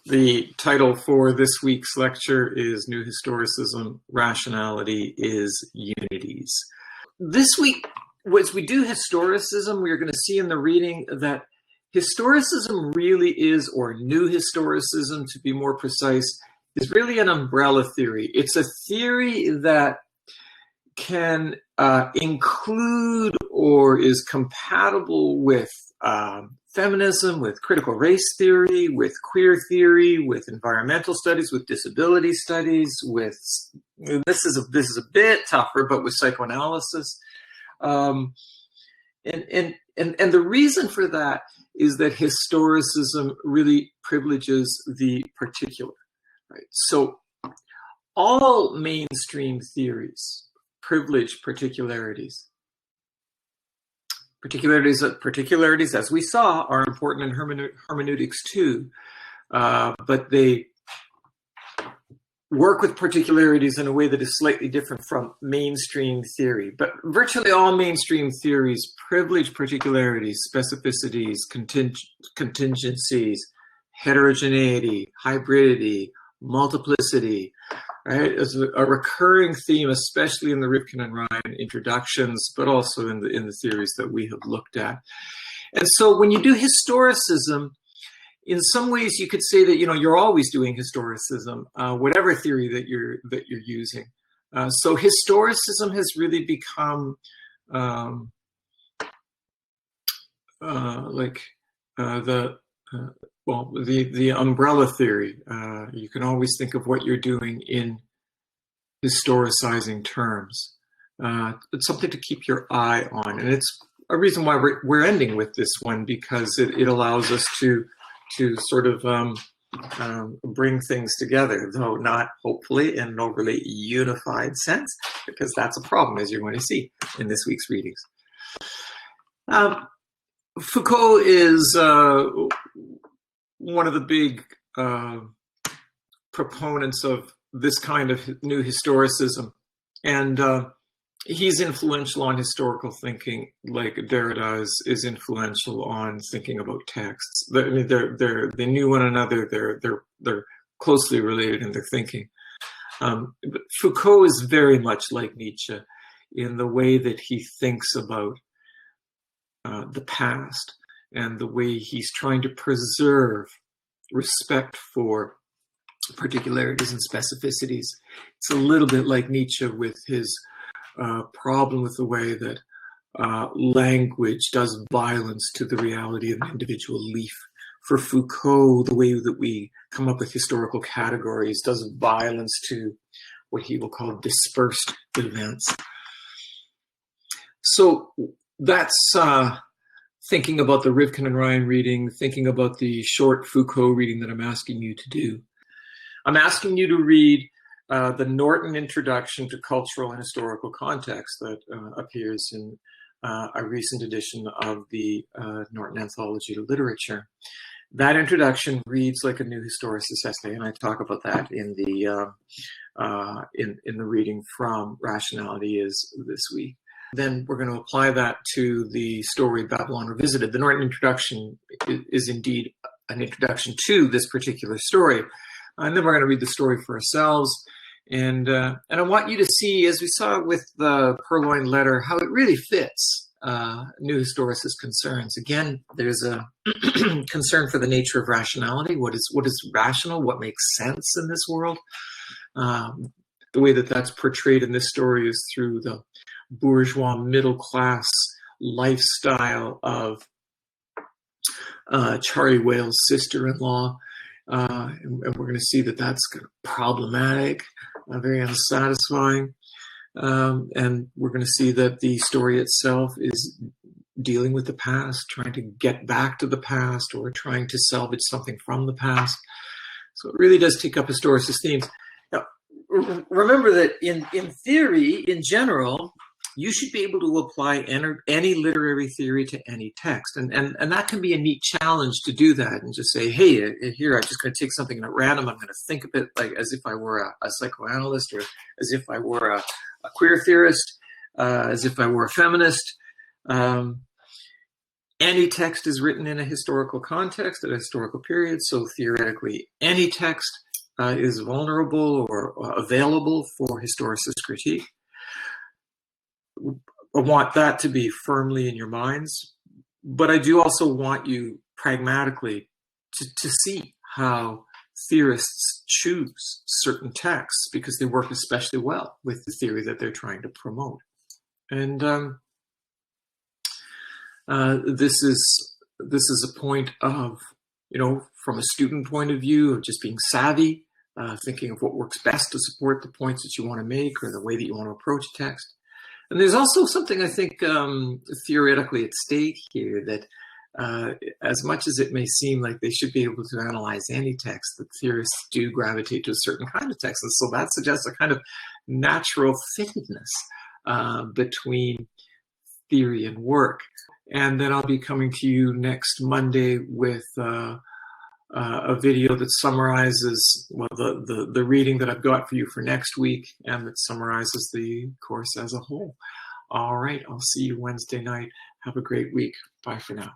The title for this week's lecture is New Historicism, Rationality is Unities. This week, as we do historicism, we are going to see in the reading that historicism really is, or new historicism to be more precise, is really an umbrella theory. It's a theory that can include or is compatible with feminism, with critical race theory, with queer theory, with environmental studies, with disability studies, with this is a bit tougher, but with psychoanalysis, and the reason for that is that historicism really privileges the particular, right? So all mainstream theories privilege particularities. Particularities, as we saw, are important in hermeneutics too, but they work with particularities in a way that is slightly different from mainstream theory. But virtually all mainstream theories privilege particularities, specificities, contingencies, heterogeneity, hybridity, multiplicity, right? As a recurring theme, especially in the Rivkin and Ryan introductions, but also in the theories that we have looked at. And so when you do historicism, in some ways you could say that, you know, you're always doing historicism, whatever theory that you're using. So historicism has really become the umbrella theory. You can always think of what you're doing in historicizing terms. It's something to keep your eye on, and it's a reason why we're ending with this one, because it allows us to sort of bring things together, though not hopefully in an overly unified sense, because that's a problem, as you're going to see in this week's readings. Foucault is one of the big proponents of this kind of new historicism, and he's influential on historical thinking, like Derrida is influential on thinking about texts. They knew one another. They're closely related in their thinking. But Foucault is very much like Nietzsche in the way that he thinks about the past and the way he's trying to preserve respect for particularities and specificities. It's a little bit like Nietzsche with his problem with the way that language does violence to the reality of an individual leaf. For Foucault, the way that we come up with historical categories does violence to what he will call dispersed events. So that's thinking about the Rivkin and Ryan reading, thinking about the short Foucault reading that I'm asking you to do. I'm asking you to read the Norton Introduction to Cultural and Historical Context that appears in a recent edition of the Norton Anthology of Literature. That introduction reads like a new historicist essay, and I talk about that in the reading from Rationality Is this week. Then we're going to apply that to the story Babylon Revisited. The Norton Introduction is indeed an introduction to this particular story. And then we're going to read the story for ourselves. And I want you to see, as we saw with the Purloined Letter, how it really fits new historicist concerns. Again, there's a concern for the nature of rationality. What is rational? What makes sense in this world? The way that that's portrayed in this story is through the bourgeois middle class lifestyle of Charlie Whale's sister-in-law. And we're going to see that that's kind of problematic, very unsatisfying. And we're going to see that the story itself is dealing with the past, trying to get back to the past, or trying to salvage something from the past. So it really does take up historicist themes. Now, remember that in theory, in general, you should be able to apply any literary theory to any text. And that can be a neat challenge to do that and just say, hey, here, I'm just going to take something at random. I'm going to think of it like as if I were a psychoanalyst, or as if I were a queer theorist, as if I were a feminist. any text is written in a historical context at a historical period, so theoretically any text is vulnerable or available for historicist critique. I want that to be firmly in your minds, but I do also want you pragmatically to see how theorists choose certain texts because they work especially well with the theory that they're trying to promote. And this is a point of, from a student point of view, of just being savvy, thinking of what works best to support the points that you want to make or the way that you want to approach a text. And there's also something I think theoretically at stake here, that as much as it may seem like they should be able to analyze any text, the theorists do gravitate to a certain kind of text. And so that suggests a kind of natural fittedness between theory and work. And then I'll be coming to you next Monday with a video that summarizes, well, the reading that I've got for you for next week, and that summarizes the course as a whole. All right, I'll see you Wednesday night. Have a great week. Bye for now.